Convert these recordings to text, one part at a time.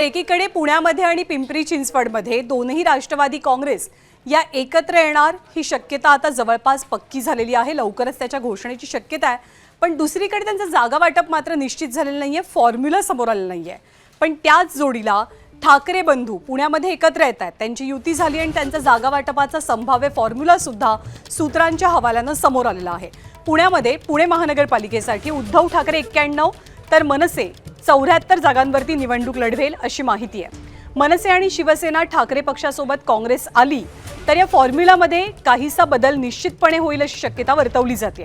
एकीकडे पुण्यामध्ये आणि पिंपरी चिंचवडमध्ये दोन्ही राष्ट्रवादी काँग्रेस या एकत्र येणार ही शक्यता आता जवळपास पक्की झालेली आहे। लवकरच त्याच्या घोषणेची शक्यता आहे। पण दुसरीकडे त्यांचं जागा वाटप मात्र निश्चित झालेलं नाहीये, फॉर्म्युला समोर आलेला नाहीये। पण त्याच जोडीला ठाकरे बंधू पुण्यामध्ये एकत्र येत आहेत, त्यांची युती झाली आणि त्यांचा जागा वाटपाचा संभाव्य फॉर्म्युला सुद्धा सूत्रांच्या हवाल्यानं समोर आलेला आहे। पुण्यामध्ये पुणे महानगरपालिकेसाठी उद्धव ठाकरे 91 तर मनसे 74 जागांवरती निवडणूक लढवेल अशी माहिती आहे। मनसे आणि शिवसेना ठाकरे पक्षासोबत काँग्रेस आली तर या फॉर्म्युलामध्ये काहीसा बदल निश्चितपणे होईल अशी शक्यता वर्तवली जाते।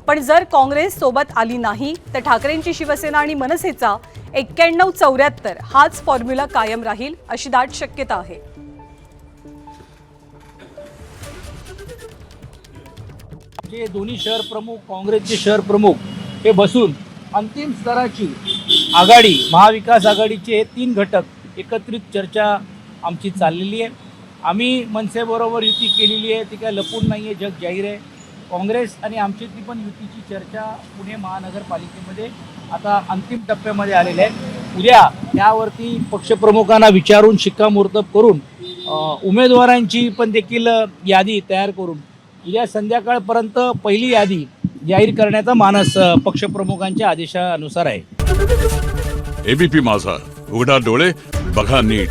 पण जर काँग्रेस सोबत आली नाही तर ठाकरेंची शिवसेना आणि मनसेचा 91-74 हाच फॉर्म्युला कायम राहील अशी दाट शक्यता आहे। जे दोन्ही शहर प्रमुख काँग्रेसचे शहर प्रमुख हे बसून अंतिम स्तराची आघाडी महाविकास आघाडीचे हे 3 घटक एकत्रित चर्चा आमची चाललेली आहे। आम्ही मनसेबरोबर युती केलेली आहे, ती काय लपून नाही आहे, जग जाहीर आहे। काँग्रेस आणि आमच्यातली पण युतीची चर्चा पुणे महानगरपालिकेमध्ये आता अंतिम टप्प्यामध्ये आलेली आहे। उद्या यावरती पक्षप्रमुखांना विचारून शिक्कामोर्तब करून उमेदवारांची पण देखील यादी तयार करून उद्या संध्याकाळपर्यंत पहिली यादी जाहीर करण्याचा मानस पक्षप्रमुखांच्या आदेशानुसार आहे। एबीपी माझा, उघडा डोळे बघा नीट।